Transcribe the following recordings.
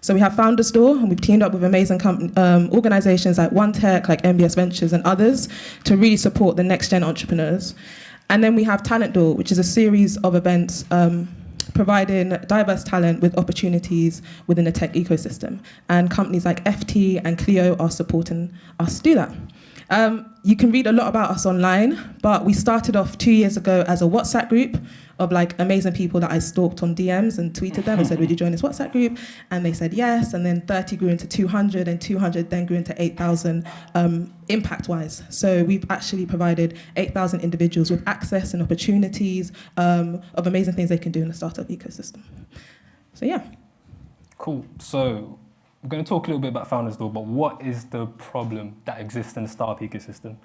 So we have FoundersDoor, and we've teamed up with amazing organizations like OneTech, like MBS Ventures and others to really support the next-gen entrepreneurs. And then we have TalentDoor, which is a series of events providing diverse talent with opportunities within the tech ecosystem. And companies like FT and Clio are supporting us to do that. You can read a lot about us online, but we started off 2 years ago as a WhatsApp group of like amazing people that I stalked on DMs and tweeted them and said, would you join this WhatsApp group? And they said yes, and then 30 grew into 200, and 200 then grew into 8,000 impact-wise. So we've actually provided 8,000 individuals with access and opportunities of amazing things they can do in the startup ecosystem. So yeah. Cool. So we're going to talk a little bit about FoundersDoor, but what is the problem that exists in the startup ecosystem?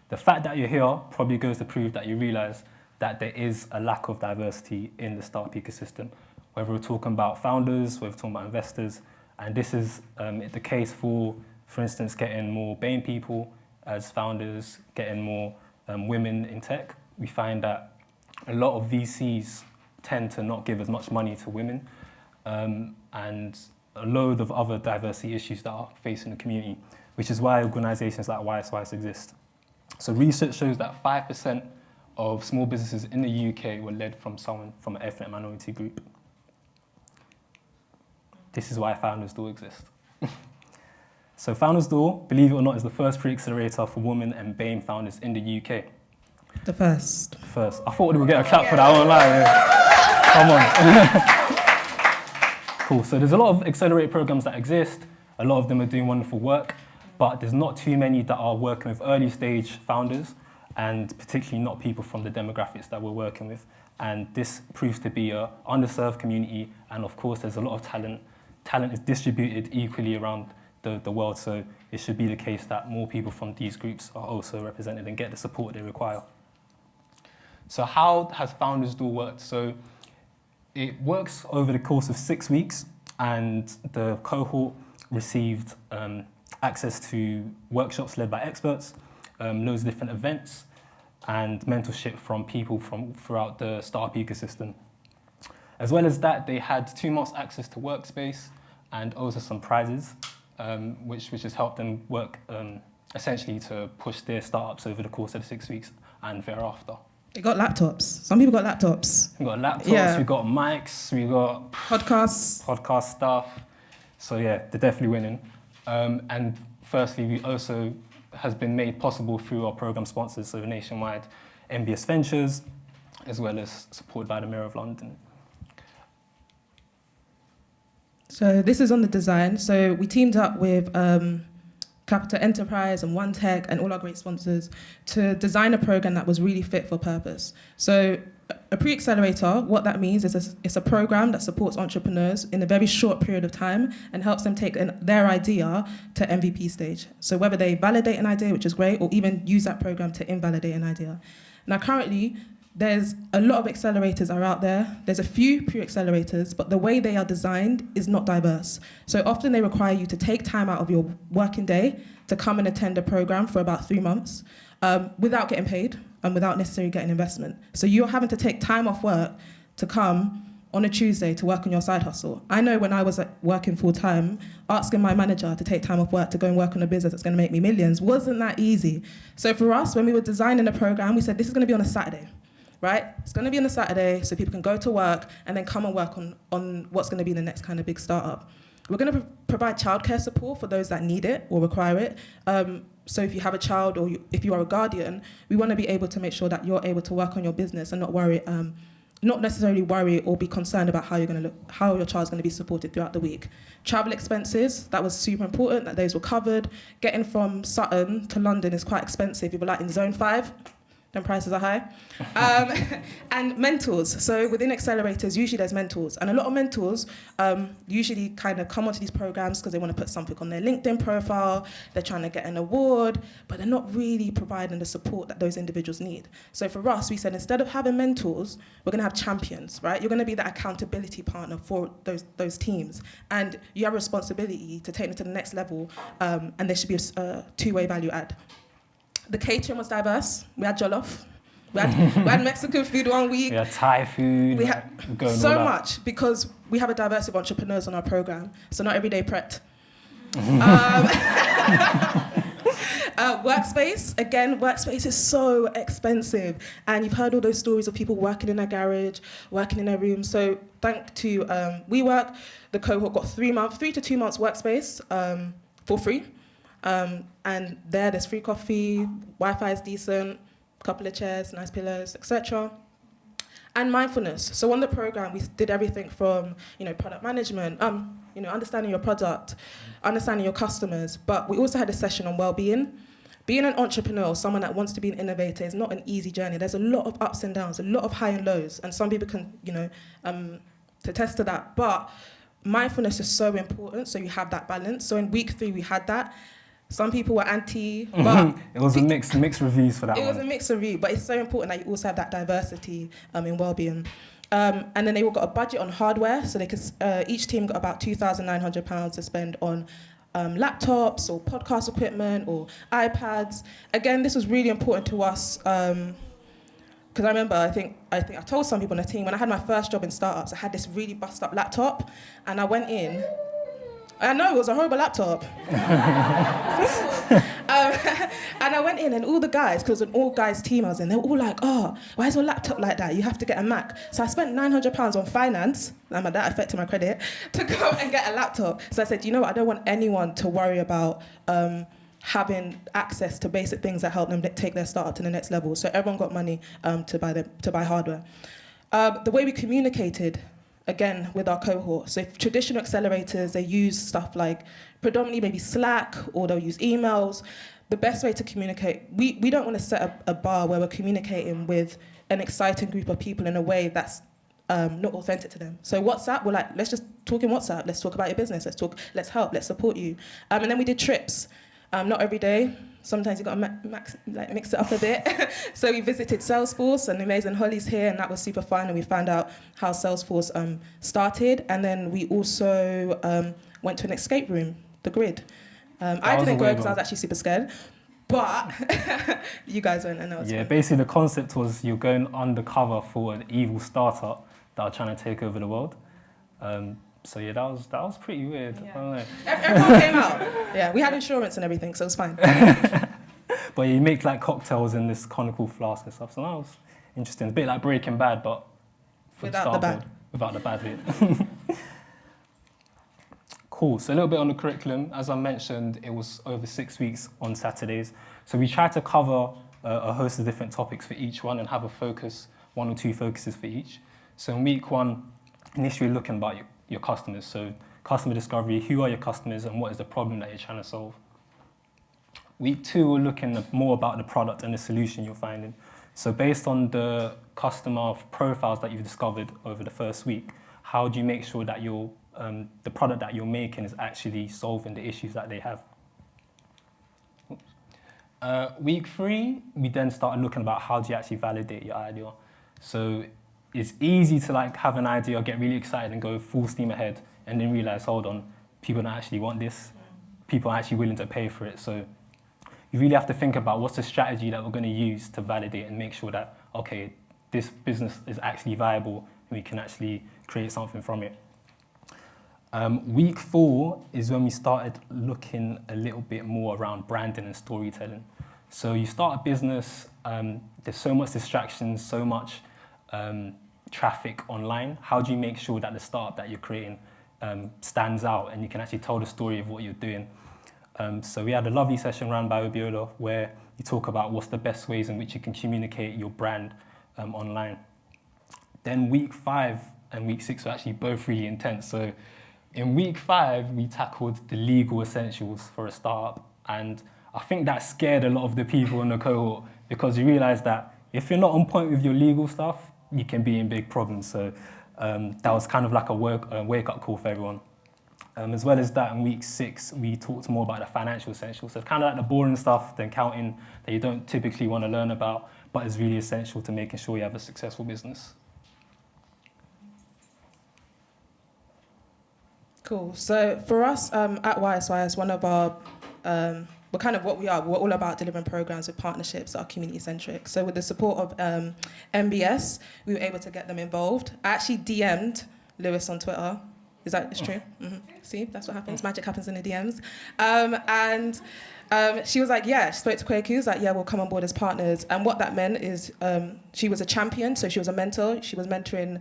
The fact that you're here probably goes to prove that you realize that there is a lack of diversity in the startup ecosystem, whether we're talking about founders, whether we're talking about investors, and this is the case for instance, getting more BAME people as founders, getting more women in tech. We find that a lot of VCs tend to not give as much money to women, and a load of other diversity issues that are facing the community, which is why organizations like YSYS exist. So research shows that 5% of small businesses in the UK were led from someone from an ethnic minority group. This is why FoundersDoor exists. So FoundersDoor, believe it or not, is the first pre-accelerator for women and BAME founders in the UK. The first. First. I thought we would get a clap for that online. Yeah. Come on. Cool. So there's a lot of accelerator programs that exist. A lot of them are doing wonderful work, but there's not too many that are working with early stage founders, and particularly not people from the demographics that we're working with. And this proves to be an underserved community, and of course there's a lot of talent. Talent is distributed equally around the world, so it should be the case that more people from these groups are also represented and get the support they require. So how has FoundersDoor worked? So it works over the course of 6 weeks, and the cohort received access to workshops led by experts, loads of different events, and mentorship from people from throughout the startup ecosystem. As well as that, they had 2 months access to workspace and also some prizes, which has helped them work essentially to push their startups over the course of the 6 weeks and thereafter. They got laptops. Some people got laptops. We got laptops, we got mics, we got podcast stuff. So yeah, they're definitely winning. And firstly, we also has been made possible through our program sponsors, so nationwide MBS Ventures, as well as supported by the Mayor of London. So this is on the design. So we teamed up with Capital Enterprise and OneTech and all our great sponsors to design a program that was really fit for purpose. So a pre-accelerator, what that means is it's a program that supports entrepreneurs in a very short period of time and helps them take their idea to MVP stage. So whether they validate an idea, which is great, or even use that program to invalidate an idea. Now currently, there's a lot of accelerators are out there. There's a few pre-accelerators, but the way they are designed is not diverse. So often they require you to take time out of your working day to come and attend a program for about 3 months without getting paid and without necessarily getting investment. So you're having to take time off work to come on a Tuesday to work on your side hustle. I know when I was working full time, asking my manager to take time off work to go and work on a business that's gonna make me millions wasn't that easy. So for us, when we were designing the program, we said this is gonna be on a Saturday. Right? It's going to be on a Saturday so people can go to work and then come and work on what's going to be the next kind of big startup. We're going to provide childcare support for those that need it or require it. So if you have a child or if you are a guardian, we want to be able to make sure that you're able to work on your business and not necessarily worry or be concerned about how your child's going to be supported throughout the week. Travel expenses, that was super important, that those were covered. Getting from Sutton to London is quite expensive. If you're like in zone 5, then prices are high. And mentors. So within accelerators, usually there's mentors. And a lot of mentors usually kind of come onto these programs because they want to put something on their LinkedIn profile, they're trying to get an award, but they're not really providing the support that those individuals need. So for us, we said instead of having mentors, we're going to have champions, right? You're going to be that accountability partner for those teams. And you have a responsibility to take them to the next level, and there should be a two-way value add. The catering was diverse. We had jollof. We had Mexican food one week. We had Thai food. We had going so all out. much because we have a diversity of entrepreneurs on our program. So not every day Pret. Workspace, again, workspace is so expensive. And you've heard all those stories of people working in a garage, working in a room. So thanks to WeWork, the cohort got 3 to 2 months workspace for free. And there's free coffee, Wi-Fi is decent, couple of chairs, nice pillows, etc. And mindfulness. So on the program, we did everything from, product management, understanding your product, understanding your customers. But we also had a session on well-being. Being an entrepreneur, someone that wants to be an innovator, is not an easy journey. There's a lot of ups and downs, a lot of high and lows, and some people can, attest to that. But mindfulness is so important, so you have that balance. So in week 3, we had that. Some people were anti, but it was a mixed reviews for that. It was a mixed review, but it's so important that you also have that diversity in well-being. And then they all got a budget on hardware, so they could each team got about £2,900 to spend on laptops or podcast equipment or iPads. Again, this was really important to us because I remember I think I told some people on the team when I had my first job in startups, I had this really bust up laptop, and I went in. I know, it was a horrible laptop. And I went in and all the guys, because it was an all-guys team I was in, they were all like, oh, why is your laptop like that? You have to get a Mac. So I spent £900 on finance, and that affected my credit, to go and get a laptop. So I said, you know what, I don't want anyone to worry about having access to basic things that help them take their startup to the next level. So everyone got money to buy hardware. The way we communicated, again, with our cohort. So if traditional accelerators, they use stuff like predominantly maybe Slack, or they'll use emails. The best way to communicate, we don't want to set a bar where we're communicating with an exciting group of people in a way that's not authentic to them. So WhatsApp, we're like, let's just talk in WhatsApp. Let's talk about your business. Let's help, let's support you. And then we did trips. Not every day. Sometimes you've got to mix it up a bit. So we visited Salesforce, and amazing Holly's here, and that was super fun. And we found out how Salesforce started. And then we also went to an escape room, the Grid. I didn't go because I was actually super scared. But you guys went, and that was fun. Basically the concept was you're going undercover for an evil startup that are trying to take over the world. So that was pretty weird. Yeah. I don't know. Everyone came out. Yeah, we had insurance and everything, so it was fine. But you make like cocktails in this conical flask and stuff, so that was interesting. A bit like Breaking Bad, but without the bad. Without the bad bit. Cool, so a little bit on the curriculum. As I mentioned, it was over 6 weeks on Saturdays. So we tried to cover a host of different topics for each one and have a focus, 1 or 2 focuses for each. So in week 1, initially looking about your customers. So customer discovery, who are your customers and what is the problem that you're trying to solve? Week 2, we're looking more about the product and the solution you're finding. So based on the customer profiles that you've discovered over the first week, how do you make sure that the product that you're making is actually solving the issues that they have? Week 3, we then started looking about how do you actually validate your idea. So it's easy to have an idea, get really excited and go full steam ahead and then realize, hold on, people don't actually want this. People are actually willing to pay for it. So you really have to think about what's the strategy that we're going to use to validate and make sure that, okay, this business is actually viable and we can actually create something from it. Week 4 is when we started looking a little bit more around branding and storytelling. So you start a business, there's so much distractions, so much traffic online. How do you make sure that the startup that you're creating stands out and you can actually tell the story of what you're doing? So we had a lovely session run by Spiela where you talk about what's the best ways in which you can communicate your brand online. Then week 5 and week 6 were actually both really intense. So in week 5, we tackled the legal essentials for a startup. And I think that scared a lot of the people in the cohort because you realize that if you're not on point with your legal stuff, you can be in big problems. So that was kind of like a wake-up call for everyone. As well as that, in week 6, we talked more about the financial essentials. So it's kind of like the boring stuff, the accounting that you don't typically want to learn about, but is really essential to making sure you have a successful business. Cool. So for us at YSYS, one of we're kind of what we are. We're all about delivering programs with partnerships that are community-centric. So with the support of MBS, we were able to get them involved. I actually DM'd Lewis on Twitter. Is that true? Mm-hmm. See, that's what happens. Magic happens in the DMs. She was like, yeah, she spoke to Kwaku. She was like, yeah, we'll come on board as partners. And what that meant is she was a champion, so she was a mentor. She was mentoring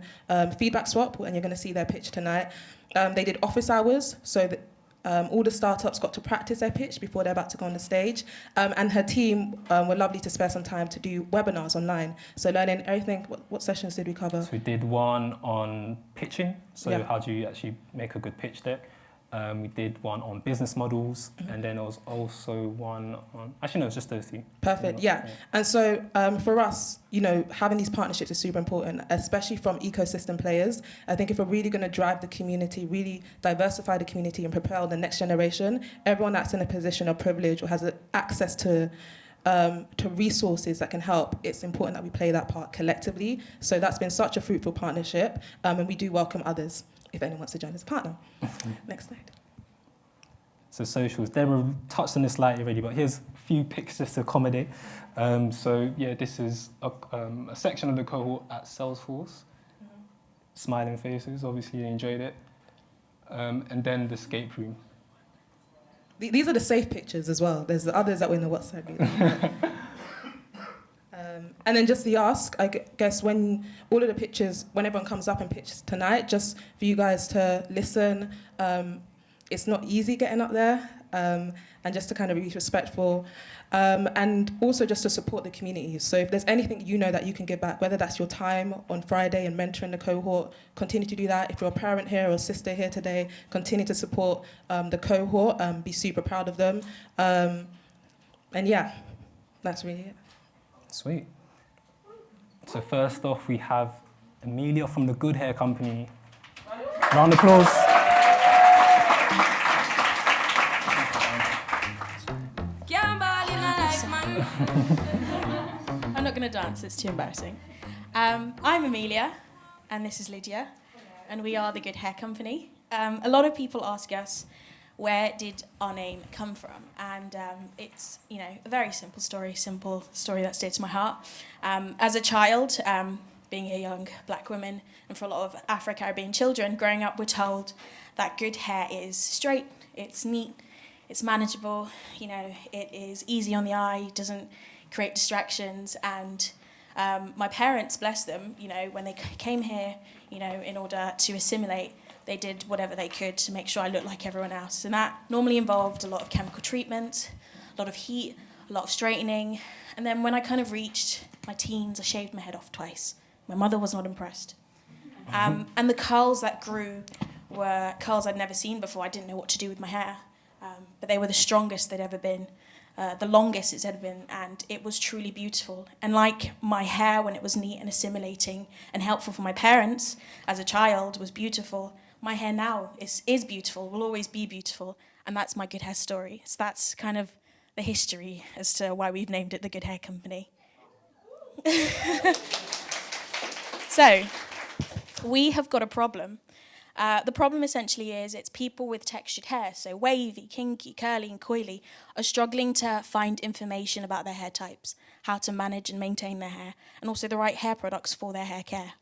Feedback Swap, and you're going to see their pitch tonight. They did office hours, so that all the startups got to practice their pitch before they're about to go on the stage. And her team were lovely to spare some time to do webinars online. So learning everything. What sessions did we cover? So we did one on pitching, so Yeah. how do you actually make a good pitch deck. We did one on business models, and then there was also one on... Actually, no, it's just those two. Perfect, yeah. And so for us, you know, having these partnerships is super important, especially from ecosystem players. I think if we're really going to drive the community, really diversify the community and propel the next generation, everyone that's in a position of privilege or has access to resources that can help, it's important that we play that part collectively. So that's been such a fruitful partnership, and we do welcome others if anyone wants to join as a partner. Next slide. So socials, Deborah touched on this slightly already, but here's a few pictures to accommodate. So yeah, this is a section of the cohort at Salesforce. Smiling faces, obviously you enjoyed it. And then the escape room. These are the safe pictures as well. There's the others that were in the WhatsApp group. And then just the ask, I guess when all of the pictures, when everyone comes up and pitches tonight, just for you guys to listen. It's not easy getting up there, and just to kind of be respectful, and also just to support the community. So if there's anything you know that you can give back, whether that's your time on Friday and mentoring the cohort, continue to do that. If you're a parent here or a sister here today, continue to support the cohort, be super proud of them. And yeah, that's really it. Sweet. So first off, we have Amelia from the Good Hair Company. Round of applause. I'm not going to dance, it's too embarrassing. I'm Amelia, and this is Lydia, and we are the Good Hair Company. A lot of people ask us, where did our name come from? And it's, you know, a very simple story that's dear to my heart. As a child, being a young black woman, and for a lot of Afro-Caribbean children, growing up, we're told that good hair is straight, it's neat, it's manageable, you know, it is easy on the eye, doesn't create distractions. And my parents, bless them, you know, when they came here, you know, in order to assimilate, they did whatever they could to make sure I looked like everyone else. And that normally involved a lot of chemical treatment, a lot of heat, a lot of straightening. And then when I kind of reached my teens, I shaved my head off twice. My mother was not impressed. And the curls that grew were curls I'd never seen before. I didn't know what to do with my hair. But they were the strongest they'd ever been, the longest it's ever been, and it was truly beautiful. And like my hair, when it was neat and assimilating and helpful for my parents as a child, was beautiful, my hair now is beautiful, will always be beautiful, and that's my good hair story. So that's kind of the history as to why we've named it the Good Hair Company. So, we have got a problem. The problem essentially is it's people with textured hair, so wavy, kinky, curly and coily, are struggling to find information about their hair types, how to manage and maintain their hair, and also the right hair products for their hair care.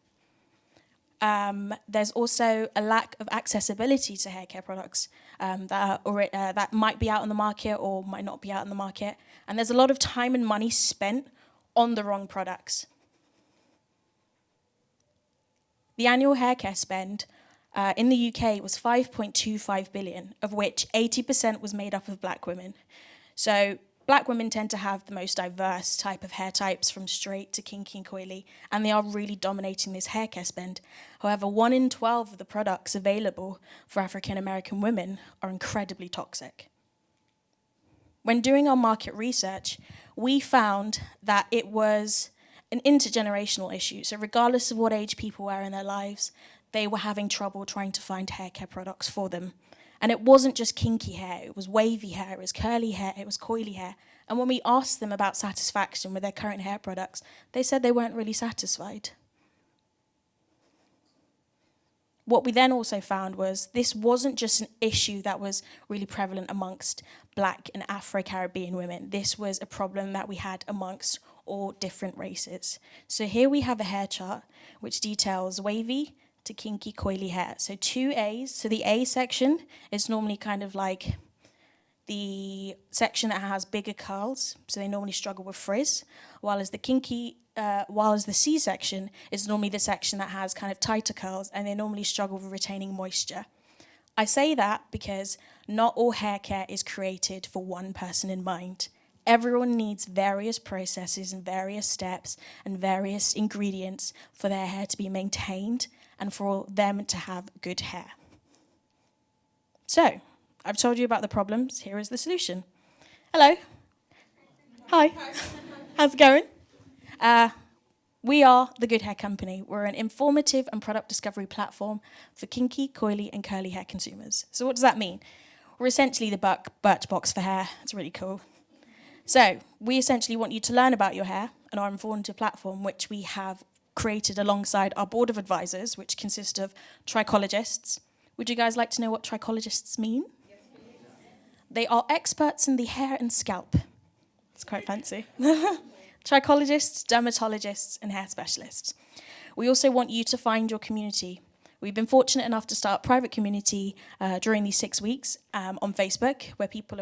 There's also a lack of accessibility to hair care products that might be out on the market or might not be out on the market, and there's a lot of time and money spent on the wrong products. The annual hair care spend in the UK was 5.25 billion, of which 80% was made up of black women. So black women tend to have the most diverse type of hair types, from straight to kinky and coily, and they are really dominating this hair care spend. However, 1 in 12 of the products available for African American women are incredibly toxic. When doing our market research, we found that it was an intergenerational issue. So regardless of what age people were in their lives, they were having trouble trying to find hair care products for them. And it wasn't just kinky hair, it was wavy hair, it was curly hair, it was coily hair. And when we asked them about satisfaction with their current hair products, they said they weren't really satisfied. What we then also found was this wasn't just an issue that was really prevalent amongst Black and Afro-Caribbean women. This was a problem that we had amongst all different races. So here we have a hair chart which details wavy to kinky coily hair. So 2 A's. So the A section is normally kind of like the section that has bigger curls, so they normally struggle with frizz, while as the C section is normally the section that has kind of tighter curls, and they normally struggle with retaining moisture. I say that because not all hair care is created for one person in mind. Everyone needs various processes and various steps and various ingredients for their hair to be maintained and for them to have good hair. So, I've told you about the problems. Here is the solution. Hello. Hi. How's it going? We are the Good Hair Company. We're an informative and product discovery platform for kinky, coily, and curly hair consumers. So what does that mean? We're essentially the Birchbox for hair. It's really cool. So we essentially want you to learn about your hair and our informative platform, which we have created alongside our board of advisors, which consist of trichologists. Would you guys like to know what trichologists mean? They are experts in the hair and scalp. It's quite fancy. Trichologists, dermatologists, and hair specialists. We also want you to find your community. We've been fortunate enough to start a private community during these 6 weeks on Facebook, where people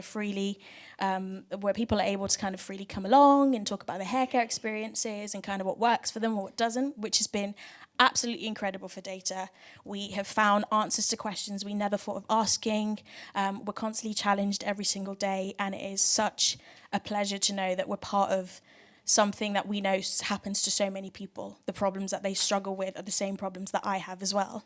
are able to kind of freely come along and talk about their hair care experiences and kind of what works for them or what doesn't, which has been absolutely incredible for data. We have found answers to questions we never thought of asking. We're constantly challenged every single day, and it is such a pleasure to know that we're part of something that we know happens to so many people. The problems that they struggle with are the same problems that I have as well.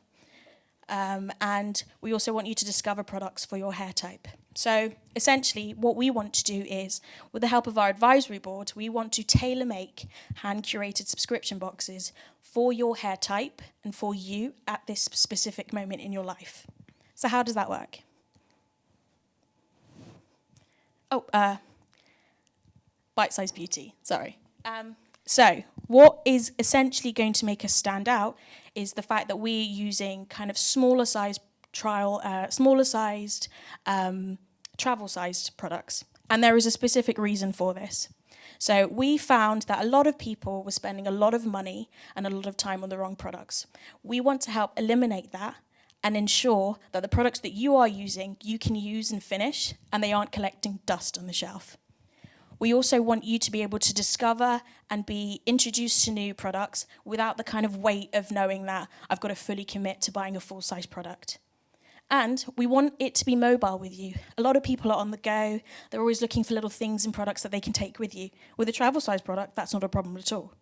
And we also want you to discover products for your hair type. So essentially what we want to do is, with the help of our advisory board, we want to tailor-make hand-curated subscription boxes for your hair type and for you at this specific moment in your life. So how does that work? Bite-sized beauty, sorry. So what is essentially going to make us stand out is the fact that we're using kind of smaller-sized travel-sized products. And there is a specific reason for this. So we found that a lot of people were spending a lot of money and a lot of time on the wrong products. We want to help eliminate that and ensure that the products that you are using, you can use and finish, and they aren't collecting dust on the shelf. We also want you to be able to discover and be introduced to new products without the kind of weight of knowing that I've got to fully commit to buying a full-size product. And we want it to be mobile with you. A lot of people are on the go. They're always looking for little things and products that they can take with you. With a travel-size product, that's not a problem at all.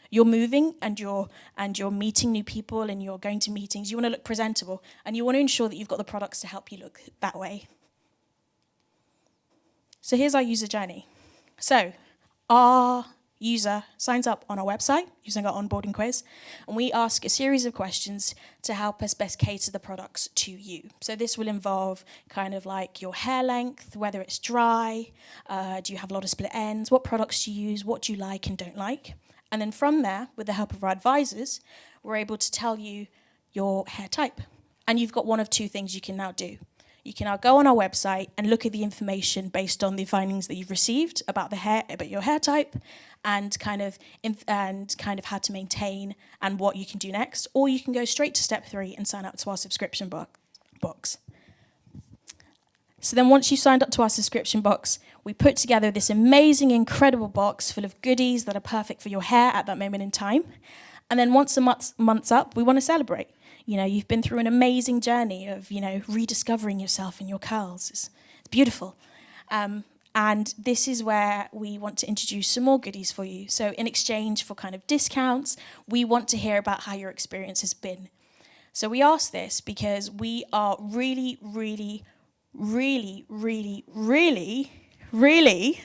You're moving and you're meeting new people and you're going to meetings. You want to look presentable, and you want to ensure that you've got the products to help you look that way. So here's our user journey. So our user signs up on our website using our onboarding quiz, and we ask a series of questions to help us best cater the products to you. So this will involve kind of like your hair length, whether it's dry, do you have a lot of split ends, what products do you use, what do you like and don't like. And then from there, with the help of our advisors, we're able to tell you your hair type. And you've got one of two things you can now do. You can now go on our website and look at the information based on the findings that you've received about your hair type, and kind of how to maintain and what you can do next. Or you can go straight to step 3 and sign up to our subscription box. So then once you've signed up to our subscription box, we put together this amazing, incredible box full of goodies that are perfect for your hair at that moment in time. And then once the month's up, we want to celebrate. You know, you've been through an amazing journey of, rediscovering yourself and your curls. It's beautiful. And this is where we want to introduce some more goodies for you. So in exchange for kind of discounts, we want to hear about how your experience has been. So we ask this because we are really, really, really, really, really, really,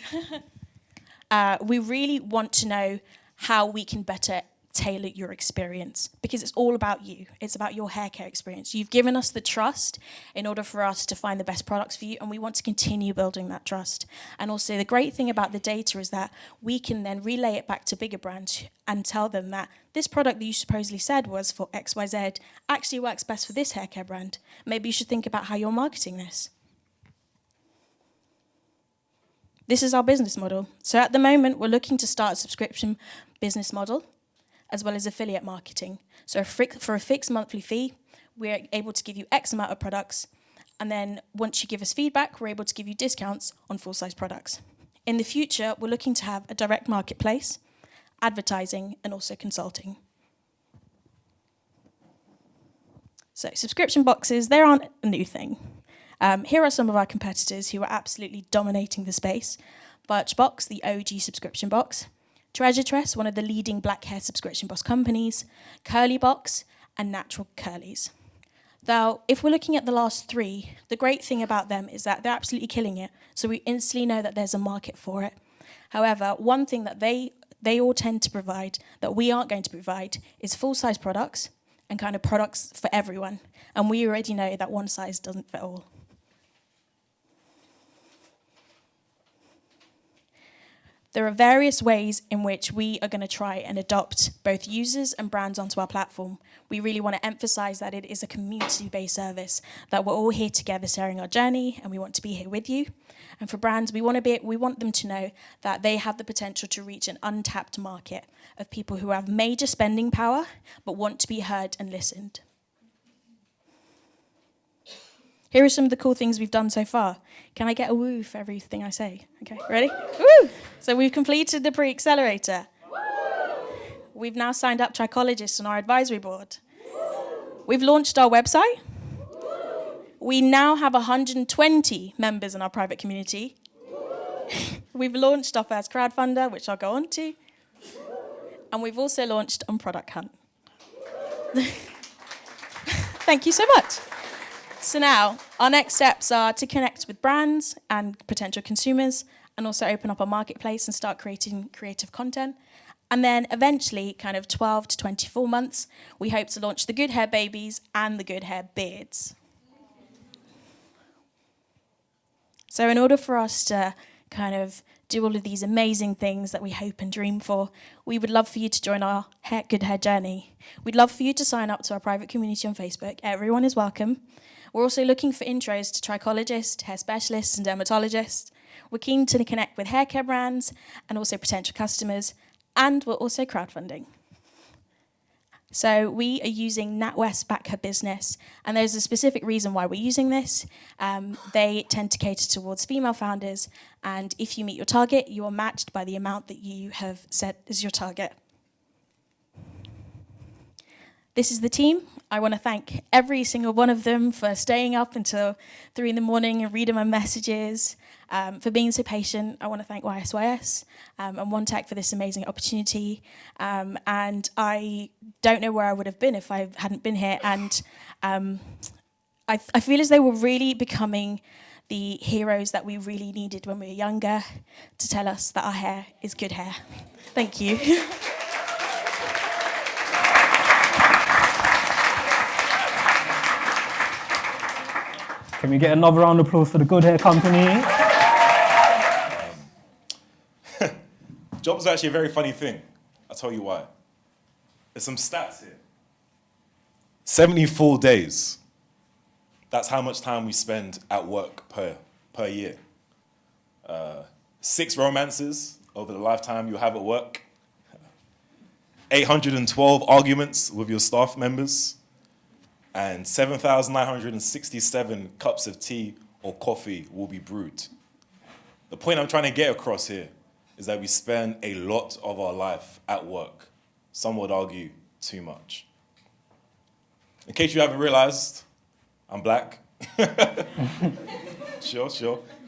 we really want to know how we can better tailor your experience, because it's all about you. It's about your hair care experience. You've given us the trust in order for us to find the best products for you, and we want to continue building that trust. And also the great thing about the data is that we can then relay it back to bigger brands and tell them that this product that you supposedly said was for XYZ actually works best for this hair care brand. Maybe you should think about how you're marketing this. This is our business model. So at the moment, we're looking to start a subscription business model, as well as affiliate marketing. So for a fixed monthly fee, we're able to give you X amount of products, and then once you give us feedback, we're able to give you discounts on full-size products. In the future, we're looking to have a direct marketplace, advertising, and also consulting. So subscription boxes, they aren't a new thing. Here are some of our competitors who are absolutely dominating the space. Birchbox, the OG subscription box. Treasure Tress, one of the leading black hair subscription box companies. Curlybox, and Natural Curlies. Now, if we're looking at the last three, the great thing about them is that they're absolutely killing it. So we instantly know that there's a market for it. However, one thing that they all tend to provide that we aren't going to provide is full-size products and kind of products for everyone. And we already know that one size doesn't fit all. There are various ways in which we are going to try and adopt both users and brands onto our platform. We really want to emphasize that it is a community-based service, that we're all here together sharing our journey, and we want to be here with you. And for brands, we want them to know that they have the potential to reach an untapped market of people who have major spending power but want to be heard and listened. Here are some of the cool things we've done so far. Can I get a woo for everything I say? Okay, ready? Woo! So we've completed the pre-accelerator. We've now signed up trichologists on our advisory board. We've launched our website. We now have 120 members in our private community. We've launched our first crowdfunder, which I'll go on to. And we've also launched on Product Hunt. Thank you so much. So now, our next steps are to connect with brands and potential consumers, and also open up our marketplace and start creating creative content. And then eventually, kind of 12 to 24 months, we hope to launch the Good Hair Babies and the Good Hair Beards. So in order for us to kind of do all of these amazing things that we hope and dream for, we would love for you to join our Good Hair journey. We'd love for you to sign up to our private community on Facebook. Everyone is welcome. We're also looking for intros to trichologists, hair specialists, and dermatologists. We're keen to connect with hair care brands and also potential customers, and we're also crowdfunding. So we are using NatWest Back Her Business, and there's a specific reason why we're using this. They tend to cater towards female founders, and if you meet your target, you are matched by the amount that you have set as your target. This is the team. I want to thank every single one of them for staying up until 3 a.m. and reading my messages, for being so patient. I want to thank YSYS and OneTech for this amazing opportunity. And I don't know where I would have been if I hadn't been here. And I feel as though we're really becoming the heroes that we really needed when we were younger to tell us that our hair is good hair. Thank you. Can we get another round of applause for the Good Hair Company? Job's actually a very funny thing. I'll tell you why. There's some stats here. 74 days. That's how much time we spend at work per year. 6 romances over the lifetime you have at work. 812 arguments with your staff members. And 7,967 cups of tea or coffee will be brewed. The point I'm trying to get across here is that we spend a lot of our life at work. Some would argue too much. In case you haven't realized, I'm black. Sure,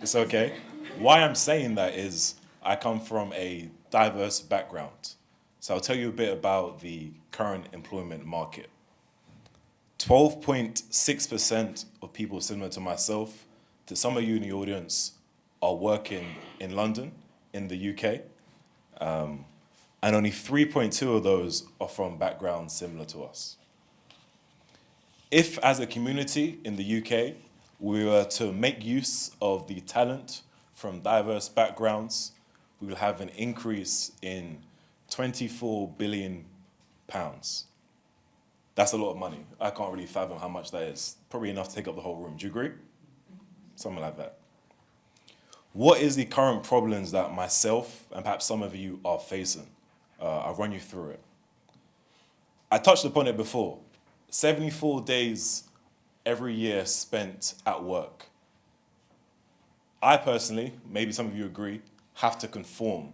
it's okay. Why I'm saying that is I come from a diverse background. So I'll tell you a bit about the current employment market. 12.6% of people similar to myself, to some of you in the audience, are working in London, in the UK. and only 3.2 of those are from backgrounds similar to us. If, as a community in the UK, we were to make use of the talent from diverse backgrounds, we will have an increase in £24 billion. That's a lot of money. I can't really fathom how much that is. Probably enough to take up the whole room. Do you agree? Something like that. What is the current problems that myself and perhaps some of you are facing? I'll run you through it. I touched upon it before. 74 days every year spent at work. I personally, maybe some of you agree, have to conform.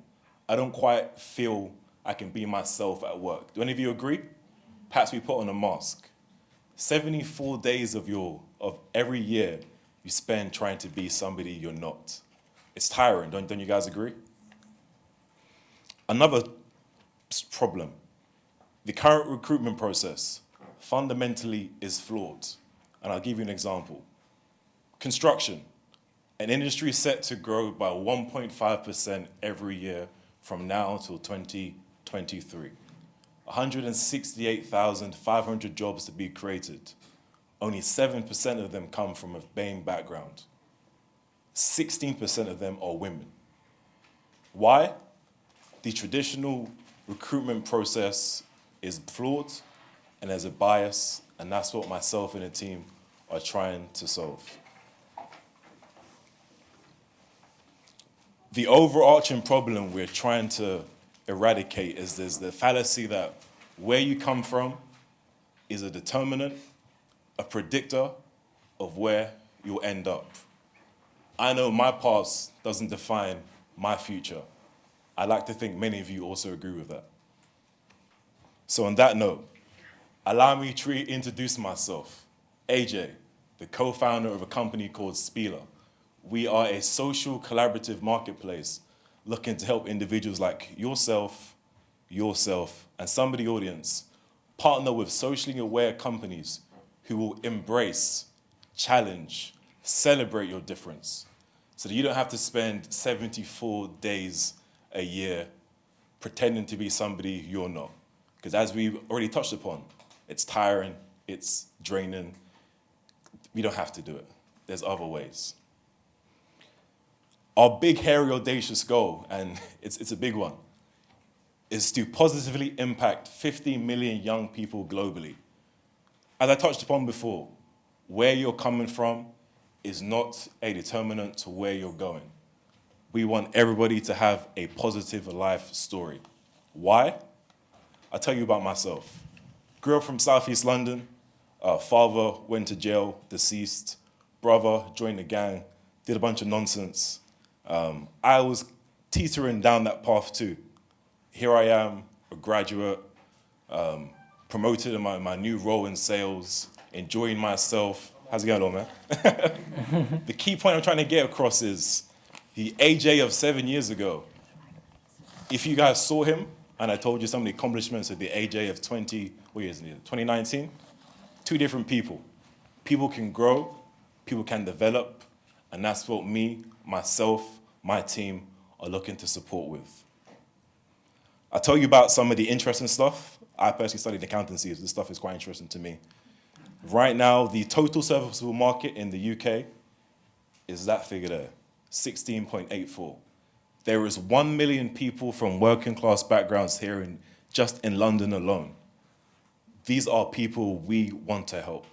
I don't quite feel I can be myself at work. Do any of you agree? Perhaps we put on a mask. 74 days of every year you spend trying to be somebody you're not. It's tiring, don't you guys agree? Another problem, the current recruitment process fundamentally is flawed. And I'll give you an example. Construction, an industry set to grow by 1.5% every year from now until 2023. 168,500 jobs to be created. Only 7% of them come from a BAME background. 16% of them are women. Why? The traditional recruitment process is flawed and there's a bias, and that's what myself and the team are trying to solve. The overarching problem we're trying to eradicate is there's the fallacy that where you come from is a determinant, a predictor of where you'll end up. I know my past doesn't define my future. I like to think many of you also agree with that. So on that note, allow me to introduce myself. AJ, the co-founder of a company called Spiela. We are a social collaborative marketplace looking to help individuals like yourself, and some of the audience partner with socially aware companies who will embrace, challenge, celebrate your difference so that you don't have to spend 74 days a year pretending to be somebody you're not. Because as we've already touched upon, it's tiring, it's draining. We don't have to do it. There's other ways. Our big, hairy, audacious goal, and it's a big one, is to positively impact 50 million young people globally. As I touched upon before, where you're coming from is not a determinant to where you're going. We want everybody to have a positive life story. Why? I'll tell you about myself. Grew up from Southeast London. Father went to jail, deceased. Brother joined the gang, did a bunch of nonsense. I was teetering down that path too. Here I am, a graduate, promoted in my new role in sales, enjoying myself. How's it going on, man? The key point I'm trying to get across is the AJ of 7 years ago. If you guys saw him, and I told you some of the accomplishments of the AJ of 2019, two different people. People can grow, people can develop, and that's what me, myself, my team are looking to support with. I'll tell you about some of the interesting stuff. I personally studied accountancy, so this stuff is quite interesting to me. Right now, the total serviceable market in the UK is that figure there, 16.84. There is 1 million people from working class backgrounds here just in London alone. These are people we want to help.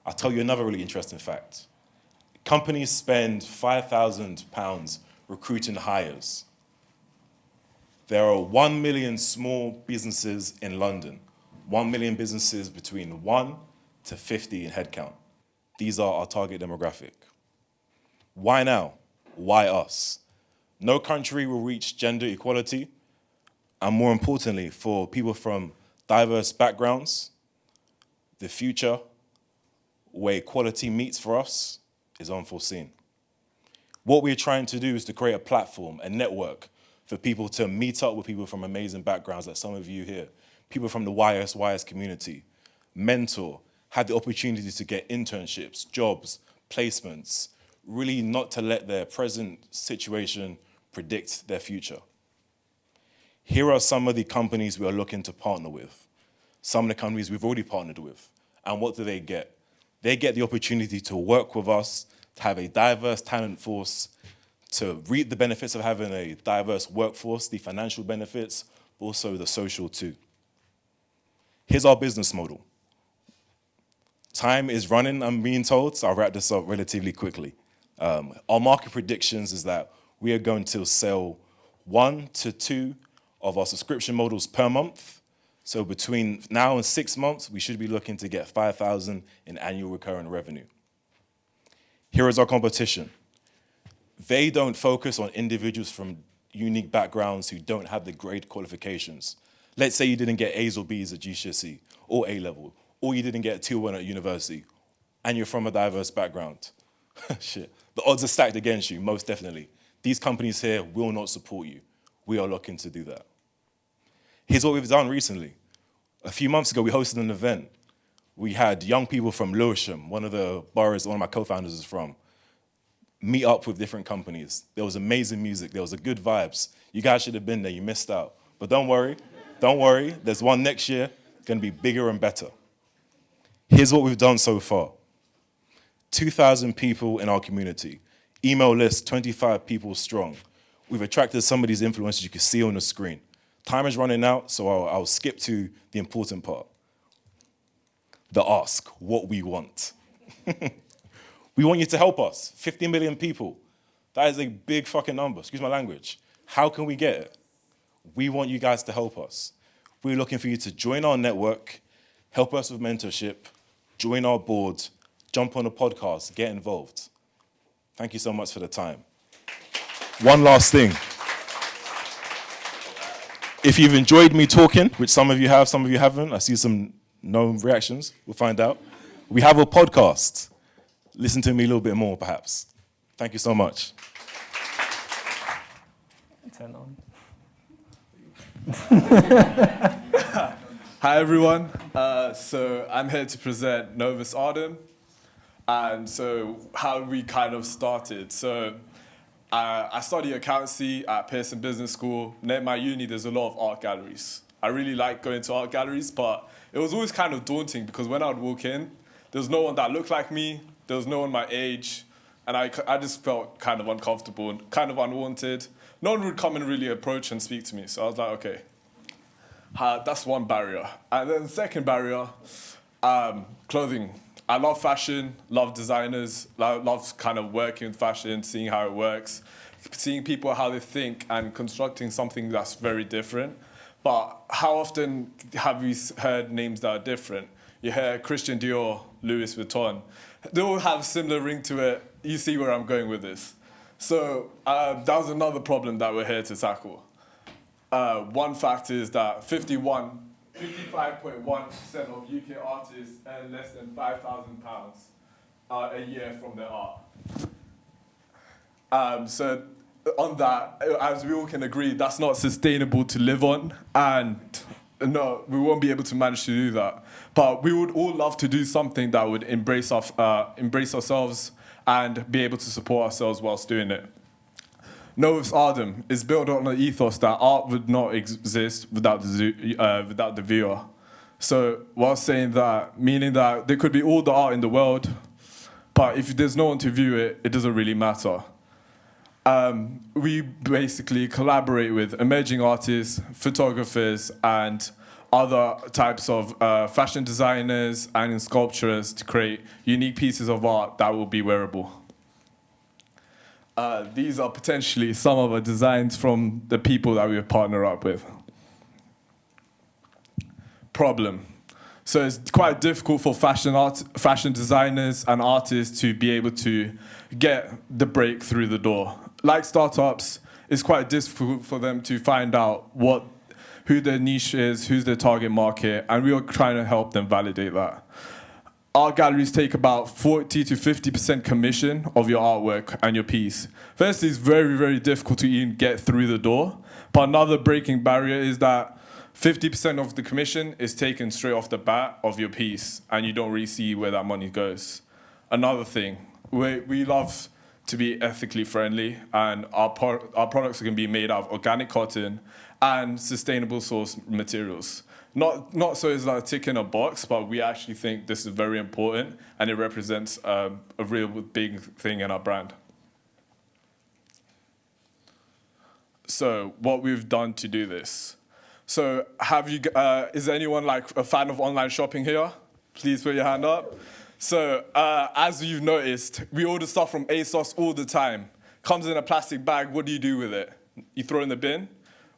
I'll tell you another really interesting fact. Companies spend £5,000 recruiting hires. There are 1 million small businesses in London, 1 million businesses between 1 to 50 in headcount. These are our target demographic. Why now? Why us? No country will reach gender equality, and more importantly, for people from diverse backgrounds, the future where equality meets for us is unforeseen. What we're trying to do is to create a platform, a network for people to meet up with people from amazing backgrounds like some of you here, people from the YSYS community, mentor, have the opportunity to get internships, jobs, placements, really not to let their present situation predict their future. Here are some of the companies we are looking to partner with. Some of the companies we've already partnered with. And what do they get? They get the opportunity to work with us, to have a diverse talent force, to reap the benefits of having a diverse workforce, the financial benefits, but also the social too. Here's our business model. Time is running, I'm being told, so I'll wrap this up relatively quickly. Our market predictions is that we are going to sell 1 to 2 of our subscription models per month. So between now and 6 months, we should be looking to get 5,000 in annual recurring revenue. Here is our competition. They don't focus on individuals from unique backgrounds who don't have the grade qualifications. Let's say you didn't get A's or B's at GCSE or A-level, or you didn't get a 2-1 at university, and you're from a diverse background. Shit. The odds are stacked against you, most definitely. These companies here will not support you. We are looking to do that. Here's what we've done recently. A few months ago, we hosted an event. We had young people from Lewisham, one of the boroughs one of my co-founders is from, meet up with different companies. There was amazing music. There was a good vibes. You guys should have been there. You missed out. But don't worry. There's one next year, going to be bigger and better. Here's what we've done so far. 2,000 people in our community. Email list, 25 people strong. We've attracted some of these influencers you can see on the screen. Time is running out, so I'll skip to the important part. The ask, what we want. We want you to help us. 50 million people. That is a big fucking number, excuse my language. How can we get it? We want you guys to help us. We're looking for you to join our network, help us with mentorship, join our board, jump on a podcast, get involved. Thank you so much for the time. One last thing. If you've enjoyed me talking, which some of you have, some of you haven't, I see some no reactions, we'll find out. We have a podcast. Listen to me a little bit more, perhaps. Thank you so much. Turn on. Hi everyone, so I'm here to present Novus Ardem, and so how we kind of started. So I study accountancy at Pearson Business School. Near my uni there's a lot of art galleries. I really like going to art galleries, but it was always kind of daunting because when I would walk in, there was no one that looked like me, there was no one my age, and I just felt kind of uncomfortable and kind of unwanted. No one would come and really approach and speak to me, so I was like, okay. That's one barrier. And then the second barrier, clothing. I love fashion, love designers, love kind of working with fashion, seeing how it works, seeing people how they think and constructing something that's very different. But how often have we heard names that are different? You hear Christian Dior, Louis Vuitton. They all have a similar ring to it. You see where I'm going with this. So that was another problem that we're here to tackle. One fact is that 55.1% of UK artists earn less than £5,000 a year from their art. So on that, as we all can agree, that's not sustainable to live on, and no, we won't be able to manage to do that. But we would all love to do something that would embrace ourselves and be able to support ourselves whilst doing it. Novus Ardem is built on an ethos that art would not exist without the viewer. So while saying that, meaning that there could be all the art in the world, but if there's no one to view it, it doesn't really matter. We basically collaborate with emerging artists, photographers, and other types of fashion designers and sculptors to create unique pieces of art that will be wearable. These are potentially some of our designs from the people that we partner up with. Problem. So it's quite difficult for fashion designers and artists to be able to get the break through the door. Like startups, it's quite difficult for them to find out who their niche is, who's their target market, and we are trying to help them validate that. Art galleries take about 40 to 50% commission of your artwork and your piece. Firstly, it's very, very difficult to even get through the door. But another breaking barrier is that 50% of the commission is taken straight off the bat of your piece, and you don't really see where that money goes. Another thing, we love to be ethically friendly, and our products are going to be made out of organic cotton and sustainable source materials. Not so it's like a tick in a box, but we actually think this is very important, and it represents a real big thing in our brand. So what we've done to do this. So is anyone like a fan of online shopping here? Please put your hand up. So as you've noticed, we order stuff from ASOS all the time. Comes in a plastic bag, what do you do with it? You throw it in the bin?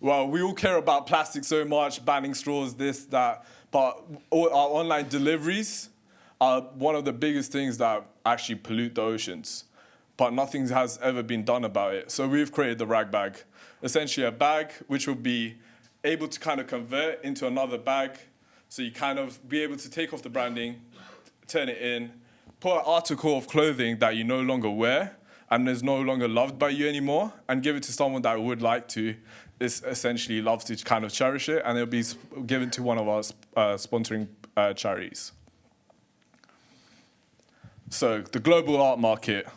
Well, we all care about plastic so much, banning straws, this, that, but all our online deliveries are one of the biggest things that actually pollute the oceans. But nothing has ever been done about it. So we've created the rag bag. Essentially a bag which will be able to kind of convert into another bag. So you kind of be able to take off the branding, turn it in, put an article of clothing that you no longer wear and is no longer loved by you anymore, and give it to someone that would like to, is essentially loves to kind of cherish it, and it'll be given to one of our sponsoring charities. So the global art market,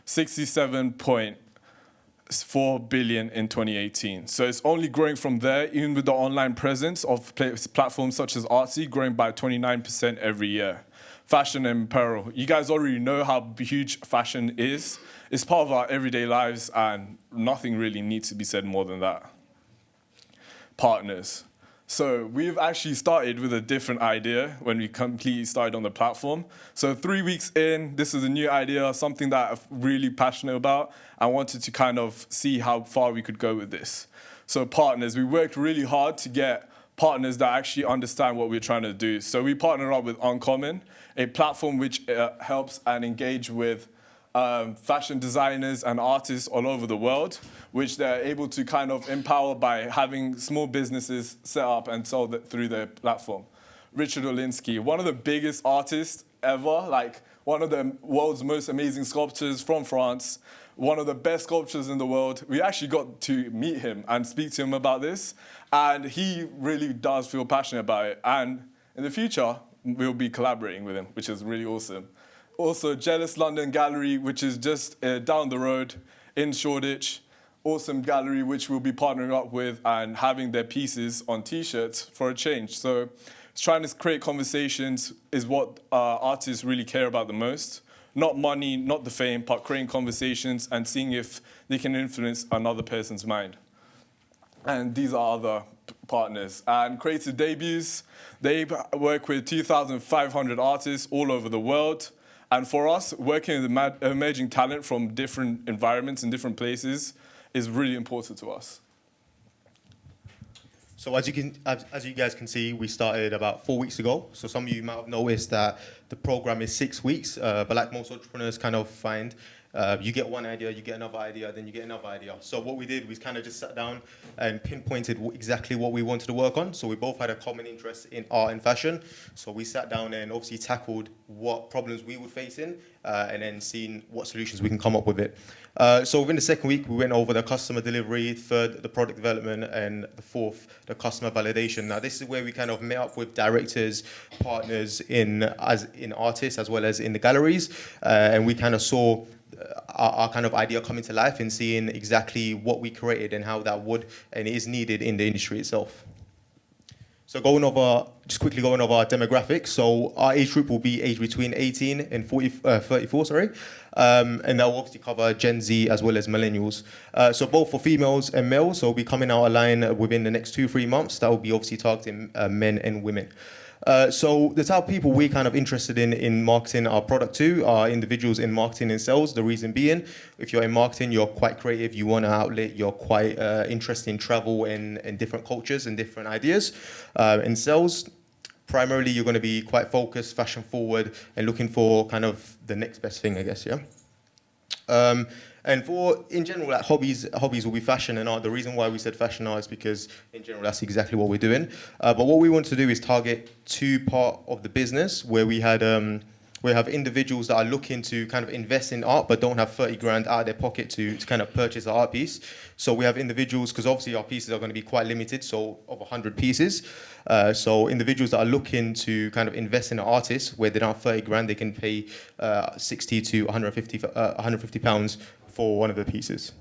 67.4 billion in 2018. So it's only growing from there, even with the online presence of platforms such as Artsy growing by 29% every year. Fashion and apparel. You guys already know how huge fashion is. It's part of our everyday lives, and nothing really needs to be said more than that. Partners. So we've actually started with a different idea when we completely started on the platform. So 3 weeks in, this is a new idea, something that I'm really passionate about. I wanted to kind of see how far we could go with this. So partners, we worked really hard to get partners that actually understand what we're trying to do. So we partnered up with Uncommon, a platform which helps and engage with fashion designers and artists all over the world, which they're able to kind of empower by having small businesses set up and sell that through their platform. Richard Olinsky, one of the biggest artists ever, like one of the world's most amazing sculptors from France, one of the best sculptors in the world. We actually got to meet him and speak to him about this, and he really does feel passionate about it. And in the future, we'll be collaborating with him, which is really awesome. Also, Jealous London Gallery, which is just down the road in Shoreditch. Awesome gallery, which we'll be partnering up with and having their pieces on T-shirts for a change. So trying to create conversations is what artists really care about the most. Not money, not the fame, but creating conversations and seeing if they can influence another person's mind. And these are other partners. And Creative Debuts, they work with 2,500 artists all over the world. And for us, working with emerging talent from different environments and different places is really important to us. So as you guys can see, we started about 4 weeks ago. So some of you might have noticed that the program is 6 weeks, but like most entrepreneurs kind of find, you get one idea, you get another idea, then you get another idea. So what we did was kind of just sat down and pinpointed exactly what we wanted to work on. So we both had a common interest in art and fashion. So we sat down and obviously tackled what problems we would face in, and then seen what solutions we can come up with it. So within the second week, we went over the customer delivery, third, the product development, and the fourth, the customer validation. Now, this is where we kind of met up with directors, partners in artists, as well as in the galleries, and we kind of saw our kind of idea coming to life and seeing exactly what we created and how that would and is needed in the industry itself. So just quickly going over our demographics. So our age group will be aged between 18 and 34, and that will obviously cover Gen Z as well as millennials. So both for females and males, so we'll be coming out a line within the next 2-3 months. That will be obviously targeting men and women. So the type of people we're kind of interested in marketing our product to are individuals in marketing and sales. The reason being, if you're in marketing, you're quite creative, you want an outlet, you're quite interested in travel and different cultures and different ideas. In sales, primarily you're going to be quite focused, fashion forward, and looking for kind of the next best thing, I guess, yeah? And in general, like hobbies will be fashion and art. The reason why we said fashion art is because in general, that's exactly what we're doing. But what we want to do is target two parts of the business where we had We have individuals that are looking to kind of invest in art but don't have 30 grand out of their pocket to kind of purchase an art piece. So we have individuals, because obviously our pieces are going to be quite limited, so of 100 pieces. So individuals that are looking to kind of invest in an artist where they don't have 30 grand, they can pay 60 to 150 pounds for one of the pieces.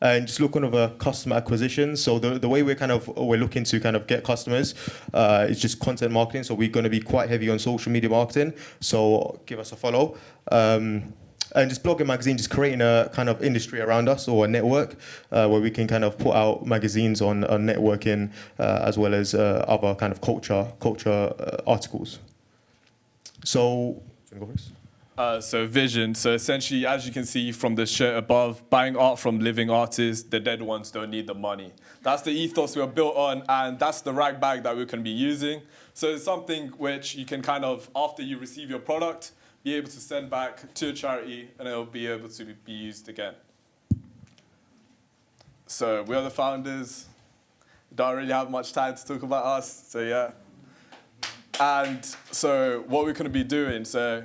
And just looking over customer acquisition. So the way we're looking to kind of get customers is just content marketing. So we're going to be quite heavy on social media marketing. So give us a follow. And just blog and magazine, just creating a kind of industry around us or a network where we can kind of put out magazines on networking as well as other kind of culture articles. So, do you want to go first? So vision. So essentially, as you can see from the shirt above, buying art from living artists, the dead ones don't need the money. That's the ethos we're built on, and that's the rag bag that we can be using. So it's something which you can kind of, after you receive your product, be able to send back to a charity, and it'll be able to be used again. So we are the founders. Don't really have much time to talk about us, so yeah. And so what we're going to be doing, so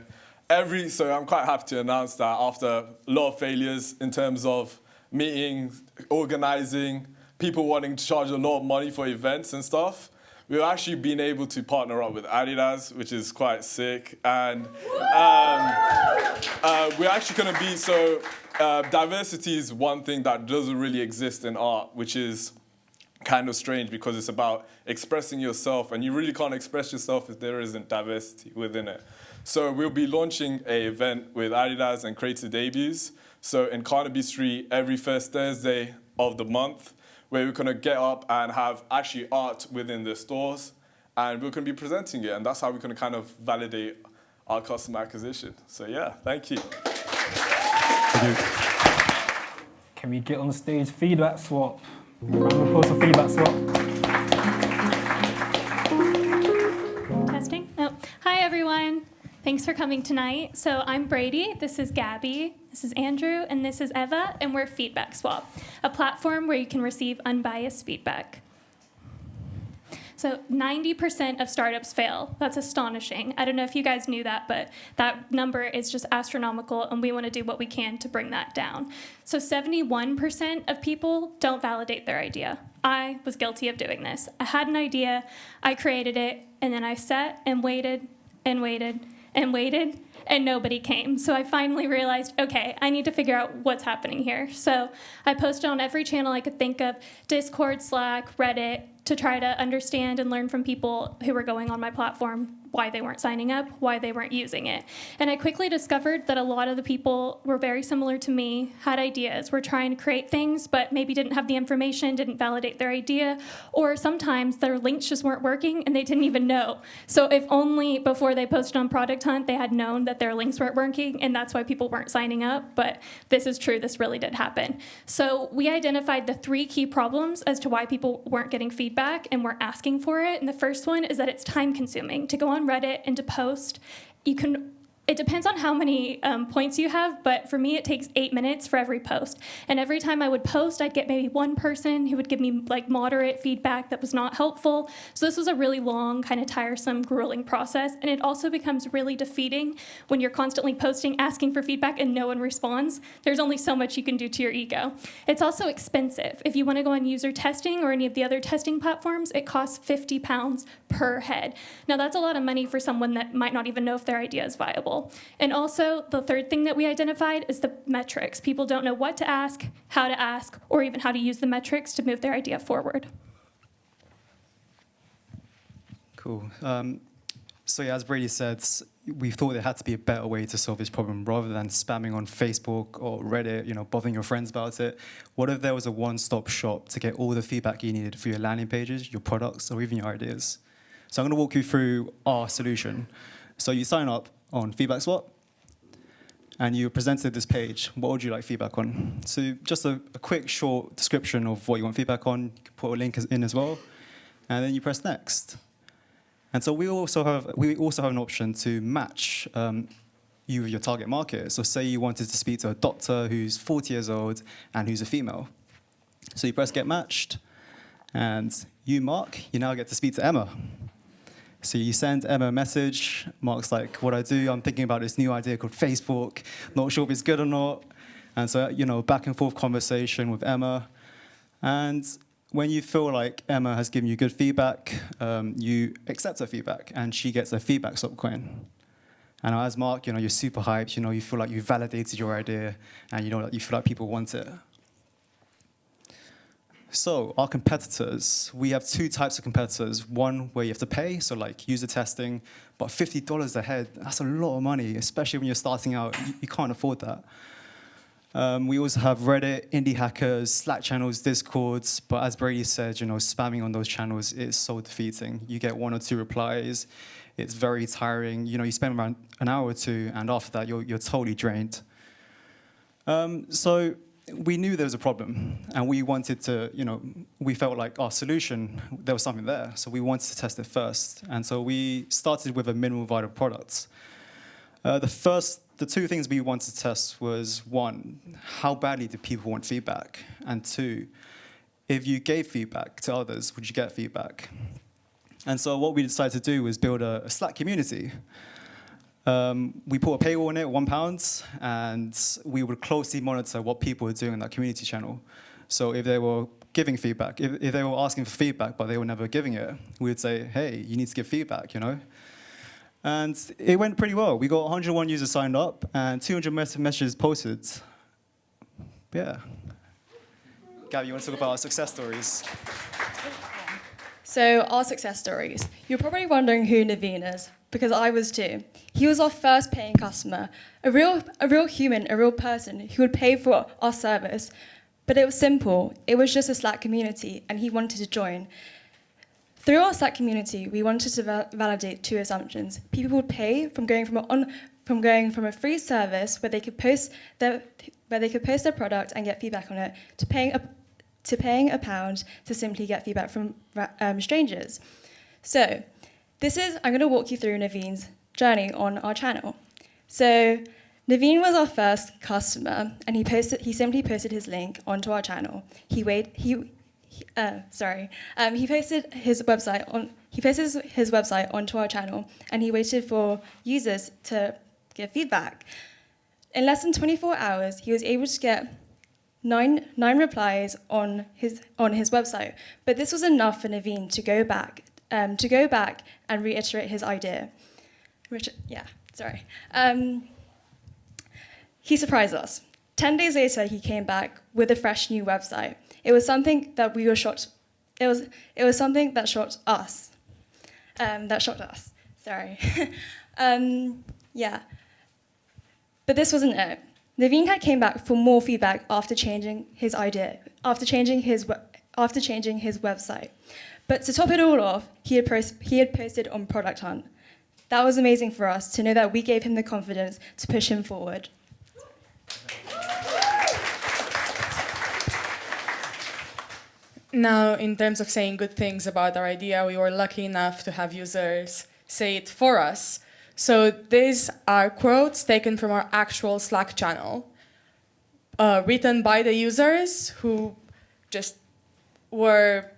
I'm quite happy to announce that after a lot of failures in terms of meetings, organizing, people wanting to charge a lot of money for events and stuff, we've actually been able to partner up with Adidas, which is quite sick. And we're actually going to be, diversity is one thing that doesn't really exist in art, which is kind of strange because it's about expressing yourself, and you really can't express yourself if there isn't diversity within it. So we'll be launching an event with Adidas and Creative Debuts. So in Carnaby Street, every first Thursday of the month, where we're going to get up and have actually art within the stores, and we're going to be presenting it, and that's how we're going to kind of validate our customer acquisition. So yeah, thank you. Can we get on stage feedback swap? Round of applause for feedback swap. Testing? Oh. Hi, everyone. Thanks for coming tonight. So I'm Brady, this is Gabby, this is Andrew, and this is Eva, and we're Feedback Swap, a platform where you can receive unbiased feedback. So 90% of startups fail. That's astonishing. I don't know if you guys knew that, but that number is just astronomical, and we want to do what we can to bring that down. So 71% of people don't validate their idea. I was guilty of doing this. I had an idea, I created it, and then I sat and waited and waited and waited, and nobody came. So I finally realized, okay, I need to figure out what's happening here. So I posted on every channel I could think of, Discord, Slack, Reddit, to try to understand and learn from people who were going on my platform why they weren't signing up, why they weren't using it. And I quickly discovered that a lot of the people were very similar to me, had ideas, were trying to create things, but maybe didn't have the information, didn't validate their idea, or sometimes their links just weren't working and they didn't even know. So if only before they posted on Product Hunt, they had known that their links weren't working, and that's why people weren't signing up. But this is true, this really did happen. So we identified the 3 key problems as to why people weren't getting feedback and weren't asking for it. And the first one is that it's time consuming. To go on Reddit and to post, it depends on how many points you have, but for me it takes 8 minutes for every post. And every time I would post, I'd get maybe one person who would give me like moderate feedback that was not helpful. So this was a really long, kind of tiresome, grueling process. And it also becomes really defeating when you're constantly posting, asking for feedback, and no one responds. There's only so much you can do to your ego. It's also expensive. If you want to go on user testing or any of the other testing platforms, it costs £50 per head. Now that's a lot of money for someone that might not even know if their idea is viable. And also, the third thing that we identified is the metrics. People don't know what to ask, or even how to use the metrics to move their idea forward. Cool. So yeah, as Brady said, we thought there had to be a better way to solve this problem rather than spamming on Facebook or Reddit, bothering your friends about it. What if there was a one-stop shop to get all the feedback you needed for your landing pages, your products, or even your ideas? So I'm going to walk you through our solution. So you sign up on Feedback Swap, and you're presented this page. What would you like feedback on? So just a quick, short description of what you want feedback on. You can put a link in as well, and then you press next. And so we also have an option to match you with your target market. So say you wanted to speak to a doctor who's 40 years old and who's a female. So you press Get Matched, and you, Mark, you now get to speak to Emma. So you send Emma a message. Mark's like, what I do, I'm thinking about this new idea called Facebook. Not sure if it's good or not. And so, back and forth conversation with Emma. And when you feel like Emma has given you good feedback, you accept her feedback, and she gets a feedback swap coin. And as Mark, you're super hyped. You feel like you validated your idea, and you feel like people want it. So our competitors, we have two types of competitors. One where you have to pay, so like user testing, but $50 a head, that's a lot of money, especially when you're starting out. You can't afford that. We also have Reddit, indie hackers, Slack channels, Discords, but as Brady said, spamming on those channels is so defeating. You get 1 or 2 replies. It's very tiring. You spend around an hour or two, and after that, you're totally drained. So we knew there was a problem, and we wanted to, we felt like our solution, there was something there, so we wanted to test it first. And so we started with a minimal viable product. The 2 things we wanted to test was, 1, how badly do people want feedback? And 2, if you gave feedback to others, would you get feedback? And so what we decided to do was build a Slack community. We put a paywall on it, £1, and we would closely monitor what people were doing in that community channel. So if they were giving feedback, if they were asking for feedback but they were never giving it, we would say, hey, you need to give feedback, And it went pretty well. We got 101 users signed up and 200 messages posted. Yeah. Gabby, you want to talk about our success stories? So our success stories. You're probably wondering who Naveen is, because I was too. He was our first paying customer, a real human, a real person who would pay for our service. But it was simple. It was just a Slack community, and he wanted to join. Through our Slack community, we wanted to validate 2 assumptions. People would pay from going from a free service where they could post their product and get feedback on it to paying £1 to simply get feedback from strangers. So I'm going to walk you through Naveen's journey on our channel. So Naveen was our first customer, and he simply posted his link onto our channel. He posted his website onto our channel, and he waited for users to give feedback. In less than 24 hours, he was able to get 9 replies on his website. But this was enough for Naveen to go back and reiterate his idea. He surprised us. 10 days later, he came back with a fresh new website. It was something that we were shocked. It was something that shocked us. Sorry. But this wasn't it. Naveen had came back for more feedback after changing his website. But to top it all off, he had posted on Product Hunt. That was amazing for us to know that we gave him the confidence to push him forward. Now, in terms of saying good things about our idea, we were lucky enough to have users say it for us. So these are quotes taken from our actual Slack channel, written by the users who just were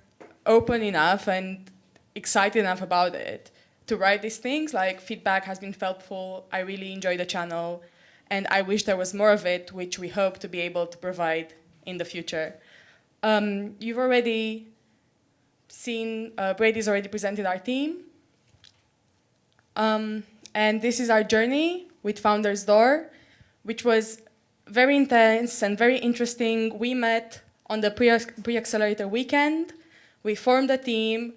open enough and excited enough about it to write these things like, feedback has been helpful, I really enjoy the channel, and I wish there was more of it, which we hope to be able to provide in the future. You've already seen, Brady's already presented our team. And this is our journey with FoundersDoor, which was very intense and very interesting. We met on the pre-accelerator weekend. We formed a team,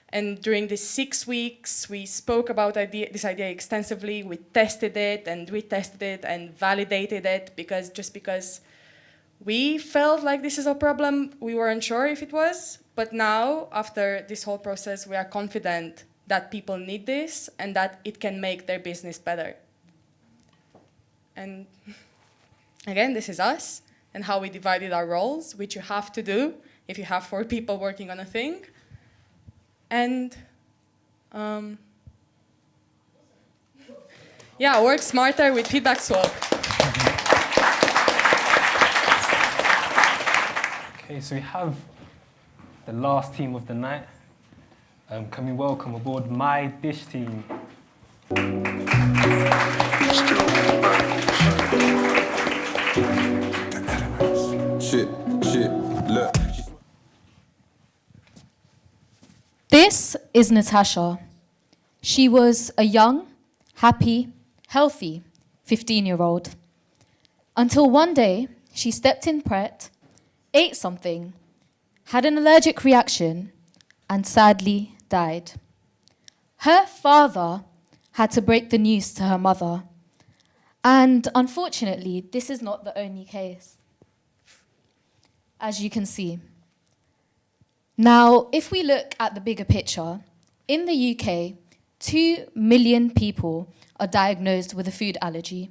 and during these 6 weeks, we spoke about this idea extensively. We tested it and retested it and validated it because we felt like this is a problem. We weren't sure if it was, but now, after this whole process, we are confident that people need this and that it can make their business better. And again, this is us and how we divided our roles, which you have to do if you have 4 people working on a thing. And work smarter with feedback swap. Okay, so we have the last team of the night. Can we welcome aboard MyDysh team? Shit, look. This is Natasha. She was a young, happy, healthy 15-year-old. Until one day, she stepped in Pret, ate something, had an allergic reaction, and sadly died. Her father had to break the news to her mother. And unfortunately, this is not the only case, as you can see. Now, if we look at the bigger picture, in the UK, 2 million people are diagnosed with a food allergy.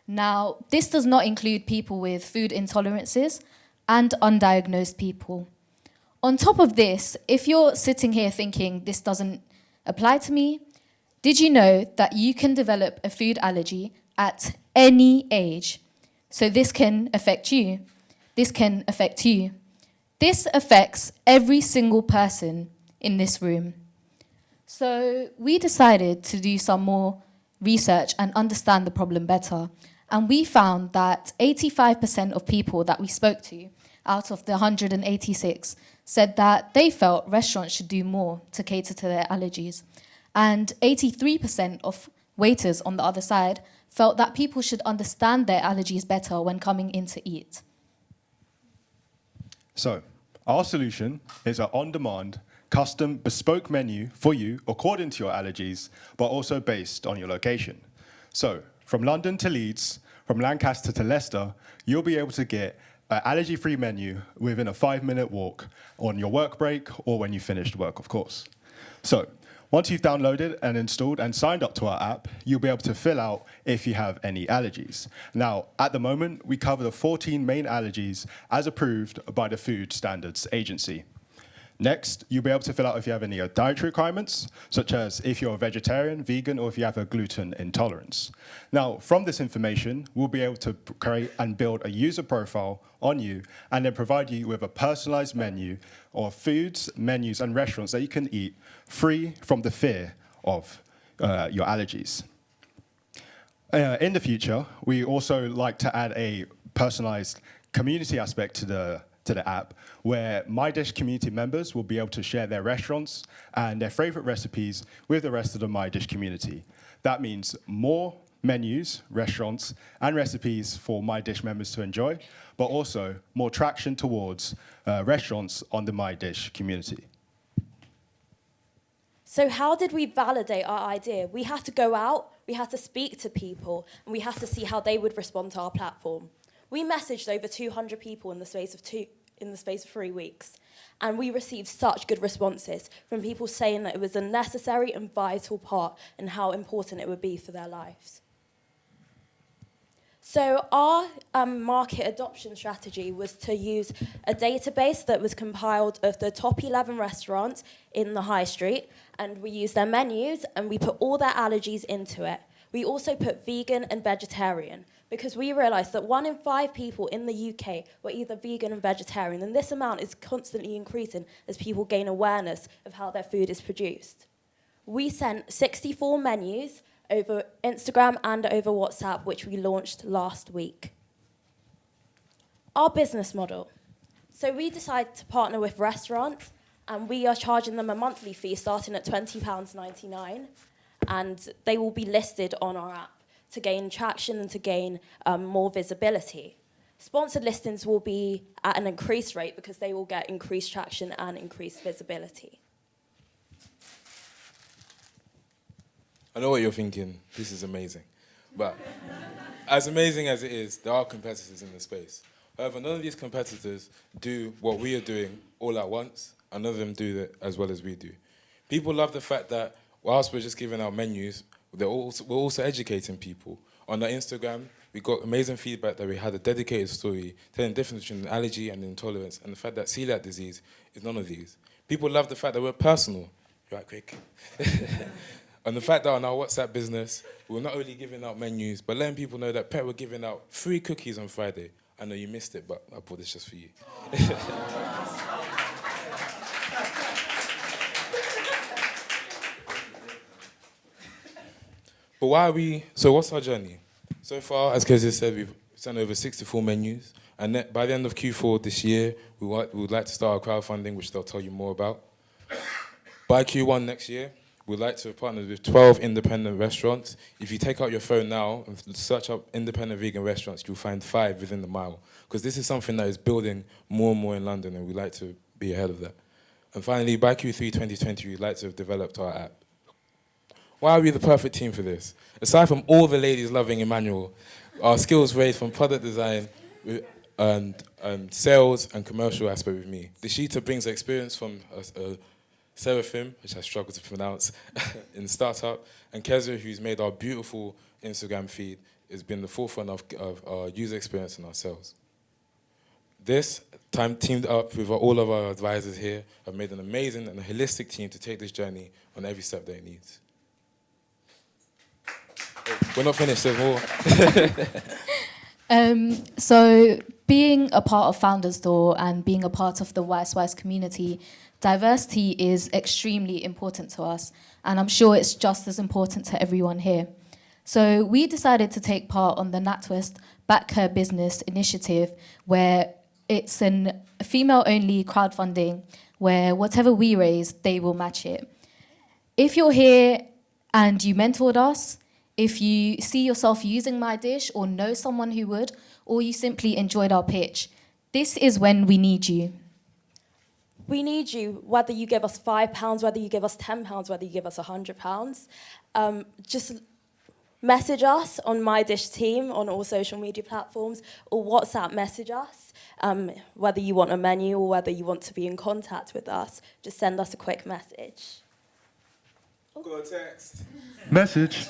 Now, this does not include people with food intolerances and undiagnosed people. On top of this, if you're sitting here thinking this doesn't apply to me, did you know that you can develop a food allergy at any age? So this can affect you. This can affect you. This affects every single person in this room. So we decided to do some more research and understand the problem better. And we found that 85% of people that we spoke to, out of the 186, said that they felt restaurants should do more to cater to their allergies. And 83% of waiters on the other side felt that people should understand their allergies better when coming in to eat. So, our solution is an on-demand, custom, bespoke menu for you according to your allergies, but also based on your location. So, from London to Leeds, from Lancaster to Leicester, you'll be able to get an allergy-free menu within a 5-minute walk on your work break or when you finished work, of course. So, once you've downloaded and installed and signed up to our app, you'll be able to fill out if you have any allergies. Now, at the moment, we cover the 14 main allergies as approved by the Food Standards Agency. Next, you'll be able to fill out if you have any dietary requirements, such as if you're a vegetarian, vegan, or if you have a gluten intolerance. Now, from this information, we'll be able to create and build a user profile on you and then provide you with a personalized menu of foods, menus, and restaurants that you can eat free from the fear of your allergies. In the future, we also like to add a personalized community aspect to the app, where MyDysh community members will be able to share their restaurants and their favorite recipes with the rest of the MyDysh community. That means more menus, restaurants, and recipes for MyDysh members to enjoy, but also more traction towards restaurants on the MyDysh community. So how did we validate our idea? We had to go out, we had to speak to people, and we had to see how they would respond to our platform. We messaged over 200 people in the space of 3 weeks, and we received such good responses from people saying that it was a necessary and vital part and how important it would be for their lives. So our market adoption strategy was to use a database that was compiled of the top 11 restaurants in the high street, and we used their menus and we put all their allergies into it. We also put vegan and vegetarian, because we realised that 1 in 5 people in the UK were either vegan and vegetarian, and this amount is constantly increasing as people gain awareness of how their food is produced. We sent 64 menus over Instagram and over WhatsApp, which we launched last week. Our business model. So we decided to partner with restaurants, and we are charging them a monthly fee starting at £20.99, and they will be listed on our app to gain traction and to gain more visibility. Sponsored listings will be at an increased rate because they will get increased traction and increased visibility. I know what you're thinking. This is amazing. But as amazing as it is, there are competitors in the space. However, none of these competitors do what we are doing all at once, and none of them do it as well as we do. People love the fact that whilst we're just giving out menus, we're also educating people. On our Instagram, we got amazing feedback that we had a dedicated story telling the difference between an allergy and intolerance, and the fact that celiac disease is none of these. People love the fact that we're personal. Right, quick. And the fact that on our WhatsApp business, we're not only giving out menus, but letting people know that Pet were giving out free cookies on Friday. I know you missed it, but I bought this just for you. But why are we, so what's our journey? So far, as Kezia said, we've sent over 64 menus. And by the end of Q4 this year, we would like to start our crowdfunding, which they'll tell you more about. By Q1 next year, we'd like to partner with 12 independent restaurants. If you take out your phone now and search up independent vegan restaurants, you'll find 5 within the mile. Because this is something that is building more and more in London, and we'd like to be ahead of that. And finally, by Q3 2020, we'd like to have developed our app. Why are we the perfect team for this? Aside from all the ladies loving Emmanuel, our skills range from product design and sales and commercial aspect with me. Deshita brings experience from Seraphim, which I struggle to pronounce, in startup, and Kezia, who's made our beautiful Instagram feed, has been the forefront of our user experience and our sales. This time, teamed up with all of our advisors here, have made an amazing and holistic team to take this journey on every step that it needs. We're not finished, there's more. So being a part of FoundersDoor and being a part of the YSYS community, diversity is extremely important to us, and I'm sure it's just as important to everyone here. So we decided to take part on the NatWest Back Her Business initiative, where it's a female-only crowdfunding, where whatever we raise, they will match it. If you're here and you mentored us, if you see yourself using MyDysh or know someone who would, or you simply enjoyed our pitch, this is when we need you. We need you, whether you give us £5, whether you give us £10, whether you give us £100. Just message us on MyDysh team on all social media platforms, or WhatsApp message us, whether you want a menu or whether you want to be in contact with us. Just send us a quick message. Go text. Message.